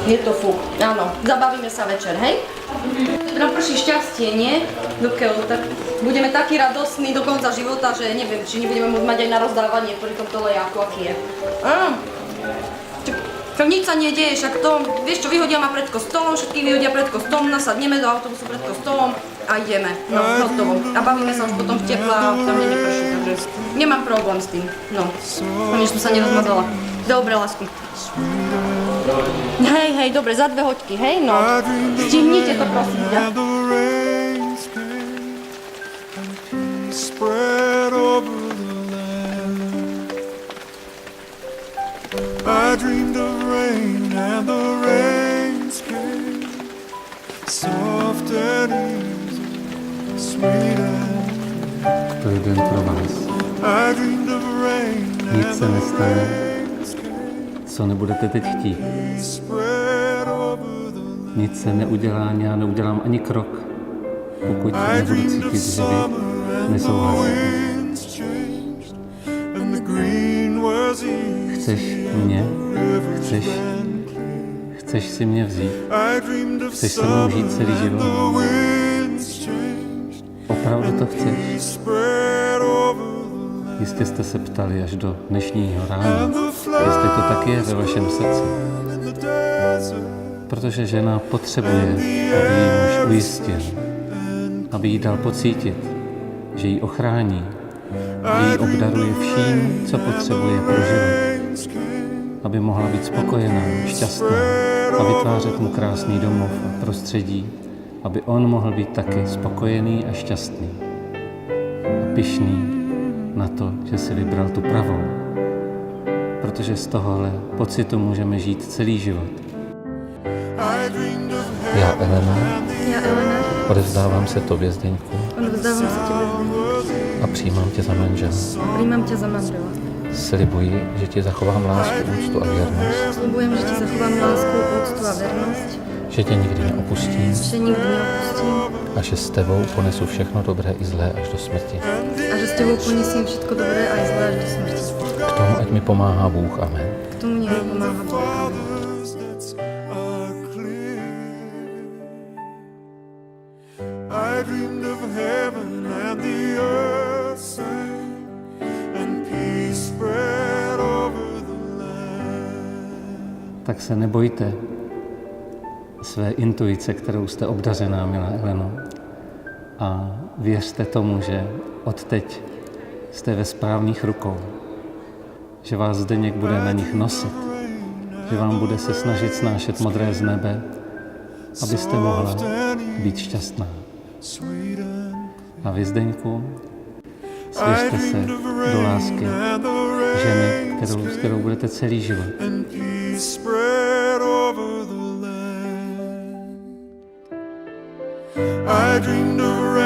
Je to fuk, áno. Zabavíme sa večer, hej? Nám prší šťastie, nie? Dokiaľ, tak budeme takí radosní do konca života, že neviem, či nebudeme môcť mať aj na rozdávanie pri tomto lejáku, aký je. Však nič sa nedieje, však to, vieš čo, vyhodia ma pred kostolom, všetkých vyhodia pred kostolom, nasadneme do autobusu pred kostolom a ideme. No, hotovo. A bavíme sa už potom v teple a tam neprší, takže nemám problém s tým. No, ani som sa nerozmazala. Dobre, lásku. Hej, dobre, za 2 hoďky, hej, no. Stihnite to, prosím ťa. I dreamed of rain and the rains came, soft and easy, sweet and To je den pro vás. I dreamed of rain Nic and se the nestane, rains came, co nebudete teď chtít. spread over the land. Nic se neudělá, já neudělám ani krok, pokud I nebudu dreamed cítit, of že vy summer and the nesouhlasíte. winds changed, and the green was easy. Chceš mě? Chceš si mě vzít? I dreamed of Chceš se mnou žít celý summer and život? the winds changed, Opravdu to chceš? spread over the land. Jistě jste se ptali až do dnešního rána, And the jestli to tak je ve vašem srdci. in the desert, Protože žena potřebuje, aby jí muž ujistil, aby jí dal pocítit, že ji ochrání, že ji obdaruje vším, co potřebuje pro život, aby mohla být spokojená, šťastná a vytvářet mu krásný domov a prostředí, aby on mohl být taky spokojený a šťastný a pyšný na to, že si vybral tu pravou, protože z tohohle pocitu můžeme žít celý život. Já, Elena, odevzdávám se tobě, Zdeňku, Odvzdávám sa tebe, Zdeňku. a přijímám tě za manžela. Príjmam ťa za manžela. Slibuji, že ti zachovám lásku, úctu a věrnost, Sľubujem, že ti zachovám lásku, úctu a vernosť, že tě nikdy neopustím že nikdy neopustím a že s tebou ponesu všechno dobré i zlé až do smrti. a že s tebou ponesiem všetko dobré aj zlé až do smrti. K tomu ať mi pomáhá Bůh. Amen. K tomu nech mi pomáha Boh. are clear. I dreamed of heaven and the earth sang, and peace spread over the land. Tak se nebojte své intuice, kterou jste obdařená, milá Eleno. A věřte tomu, že odteď jste ve správných rukou. Že vás Zdeněk bude na nich nosit. Že vám bude se snažit snášet modré z nebe, abyste mohla být šťastná. Sweet and A vy, Zdeňku, svěřte se do lásky ženy, s kterou budete celý život. and peace spread over the land. I dreamed of